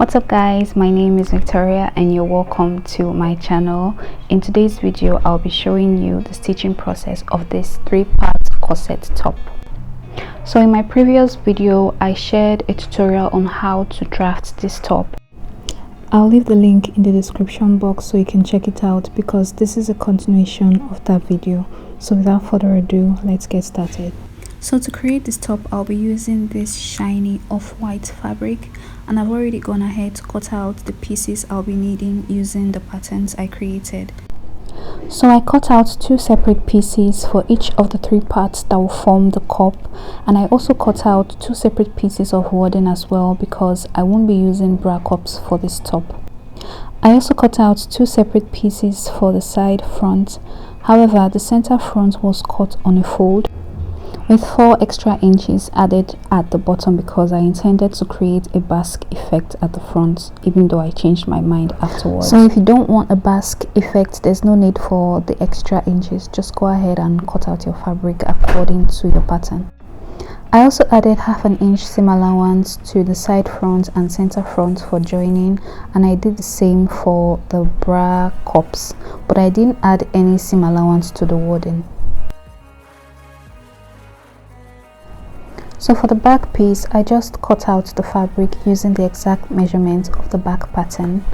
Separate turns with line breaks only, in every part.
What's up guys, my name is Victoria and you're welcome to my channel. In today's video I'll be showing you the stitching process of this 3-part corset top. So in my previous video I shared a tutorial on how to draft this top. I'll leave the link in the description box so you can check it out because this is a continuation of that video. So without further ado, let's get started. So to create this top, I'll be using this shiny off-white fabric, and I've already gone ahead to cut out the pieces I'll be needing using the patterns I created. So I cut out 2 separate pieces for each of the 3 parts that will form the cup, and I also cut out 2 separate pieces of warden as well because I won't be using bra cups for this top. I also cut out 2 separate pieces for the side front. However, the center front was cut on a fold with 4 extra inches added at the bottom because I intended to create a basque effect at the front, even though I changed my mind afterwards. So if you don't want a basque effect, there's no need for the extra inches. Just go ahead and cut out your fabric according to your pattern. I also added 1/2 inch seam allowance to the side front and center front for joining, and I did the same for the bra cups, but I didn't add any seam allowance to the warden. So for the back piece, I just cut out the fabric using the exact measurement of the back pattern,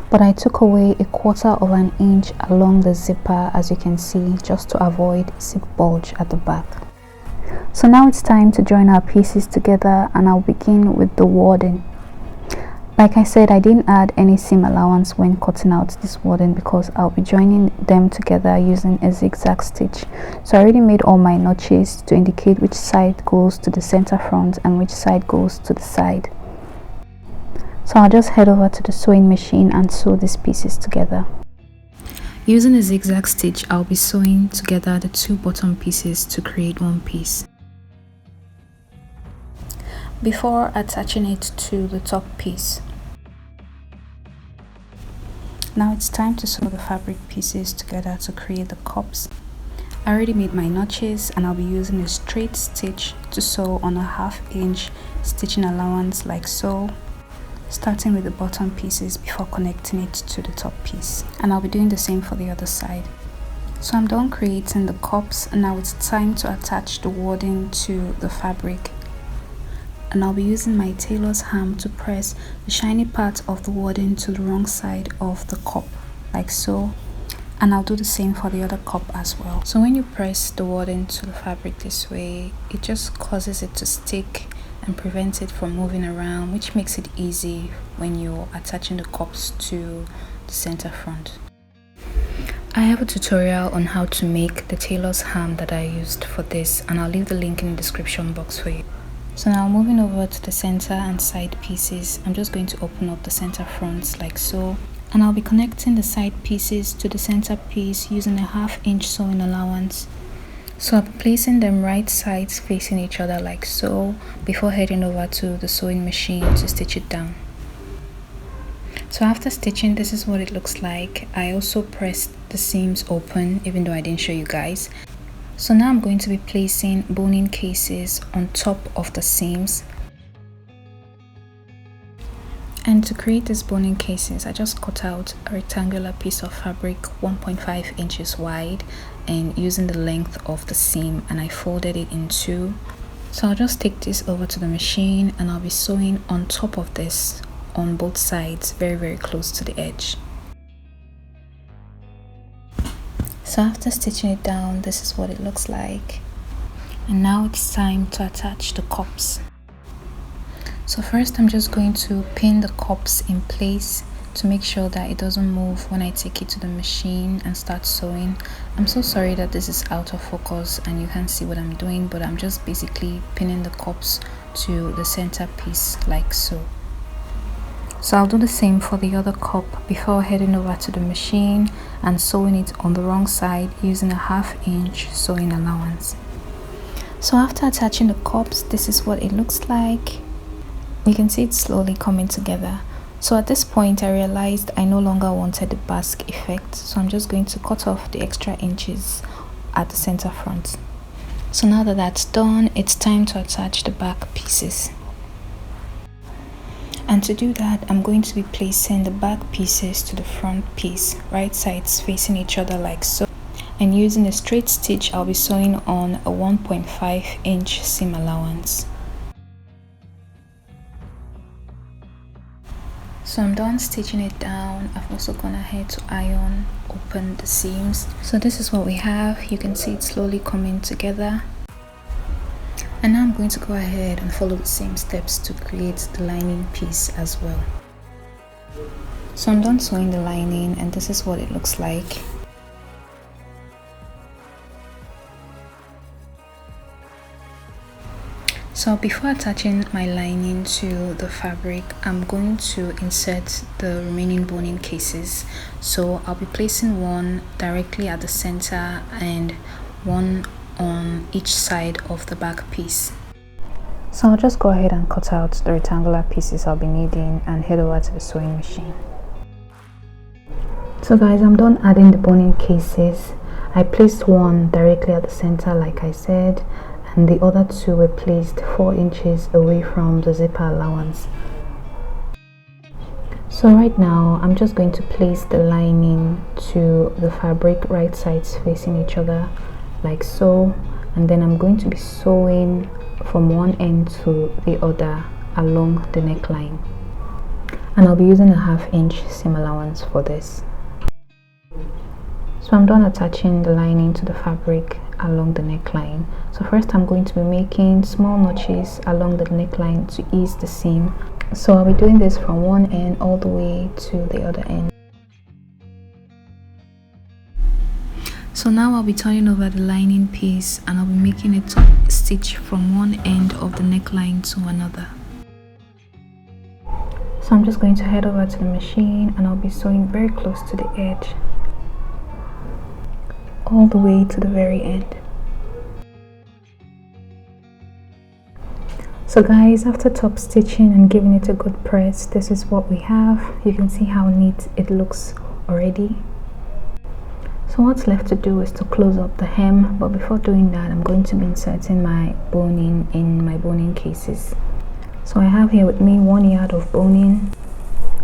but I took away 1/4 inch along the zipper, as you can see, just to avoid zip bulge at the back. So now it's time to join our pieces together, and I'll begin with the warden. Like I said, I didn't add any seam allowance when cutting out this warden because I'll be joining them together using a zigzag stitch. So I already made all my notches to indicate which side goes to the center front and which side goes to the side. So I'll just head over to the sewing machine and sew these pieces together. Using a zigzag stitch, I'll be sewing together the 2 bottom pieces to create one piece before attaching it to the top piece. Now it's time to sew the fabric pieces together to create the cups. I already made my notches, and I'll be using a straight stitch to sew on a 1/2 inch stitching allowance like so, starting with the bottom pieces before connecting it to the top piece, and I'll be doing the same for the other side. So I'm done creating the cups, and now it's time to attach the warden to the fabric, and I'll be using my tailor's hammer to press the shiny part of the warden to the wrong side of the cup like so, and I'll do the same for the other cup as well. So when you press the warden to the fabric this way, it just causes it to stick and prevents it from moving around, which makes it easy when you're attaching the cups to the center front. I have a tutorial on how to make the tailor's ham that I used for this, and I'll leave the link in the description box for you. So now moving over to the center and side pieces, I'm just going to open up the center fronts like so, and I'll be connecting the side pieces to the center piece using a 1/2 inch sewing allowance. So I'll be placing them right sides facing each other like so before heading over to the sewing machine to stitch it down. So after stitching, this is what it looks like. I also pressed the seams open even though I didn't show you guys. So now I'm going to be placing boning cases on top of the seams. And to create these boning cases, I just cut out a rectangular piece of fabric 1.5 inches wide and using the length of the seam, and I folded it in 2. So I'll just take this over to the machine, and I'll be sewing on top of this on both sides, very close to the edge. So after stitching it down, this is what it looks like. And now it's time to attach the cups. So first I'm just going to pin the cups in place to make sure that it doesn't move when I take it to the machine and start sewing. I'm so sorry that this is out of focus and you can't see what I'm doing, but I'm just basically pinning the cups to the center piece like so. So I'll do the same for the other cup before heading over to the machine and sewing it on the wrong side using a 1/2 inch sewing allowance. So after attaching the cups, this is what it looks like. You can see it slowly coming together. So at this point I realized I no longer wanted the basque effect, so I'm just going to cut off the extra inches at the center front. So now that that's done, it's time to attach the back pieces. And to do that, I'm going to be placing the back pieces to the front piece, right sides facing each other like so. And using a straight stitch, I'll be sewing on a 1.5-inch seam allowance. So I'm done stitching it down. I've also gone ahead to iron open the seams. So this is what we have. You can see it slowly coming together. And now I'm going to go ahead and follow the same steps to create the lining piece as well. So I'm done sewing the lining, and this is what it looks like. So before attaching my lining to the fabric, I'm going to insert the remaining boning cases. So I'll be placing one directly at the center and one on each side of the back piece. So I'll just go ahead and cut out the rectangular pieces I'll be needing and head over to the sewing machine. So guys, I'm done adding the boning cases. I placed one directly at the center like I said, and the other two were placed 4 inches away from the zipper allowance. So right now I'm just going to place the lining to the fabric, right sides facing each other like so, and then I'm going to be sewing from one end to the other along the neckline, and I'll be using a 1/2 inch seam allowance for this. So I'm done attaching the lining to the fabric along the neckline. So first I'm going to be making small notches along the neckline to ease the seam. So I'll be doing this from one end all the way to the other end. So now I'll be turning over the lining piece and I'll be making a top stitch from one end of the neckline to another. So I'm just going to head over to the machine and I'll be sewing very close to the edge, all the way to the very end. So guys, after top stitching and giving it a good press, this is what we have. You can see how neat it looks already. So what's left to do is to close up the hem, but before doing that I'm going to be inserting my boning in my boning cases. So I have here with me 1 yard of boning,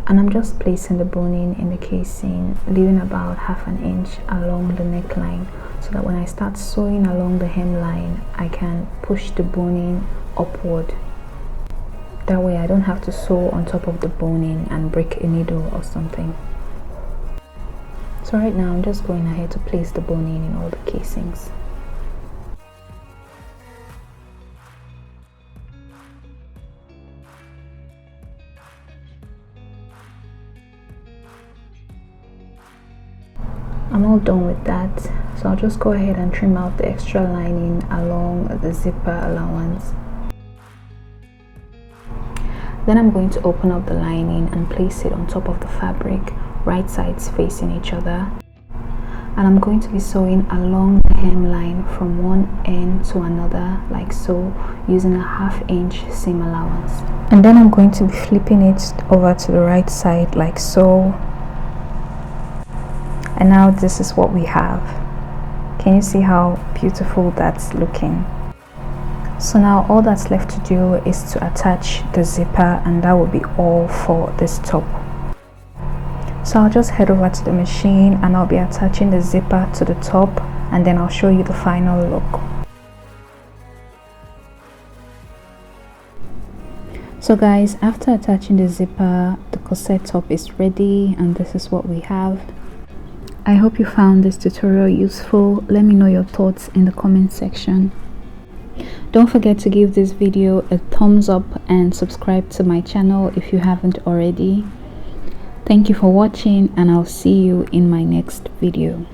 and I'm just placing the boning in the casing, leaving about 1/2 inch along the neckline, so that when I start sewing along the hemline I can push the boning upward. That way I don't have to sew on top of the boning and break a needle or something. So right now I'm just going ahead to place the boning in all the casings. I'm all done with that, so I'll just go ahead and trim out the extra lining along the zipper allowance. Then I'm going to open up the lining and place it on top of the fabric, right sides facing each other. And I'm going to be sewing along the hemline from one end to another like so, using a 1/2 inch seam allowance. And then I'm going to be flipping it over to the right side like so. And now this is what we have. Can you see how beautiful that's looking? So now all that's left to do is to attach the zipper, and that will be all for this top. So I'll just head over to the machine and I'll be attaching the zipper to the top, and then I'll show you the final look. So guys, after attaching the zipper, the corset top is ready, and this is what we have. I hope you found this tutorial useful. Let me know your thoughts in the comment section. Don't forget to give this video a thumbs up and subscribe to my channel if you haven't already. Thank you for watching, and I'll see you in my next video.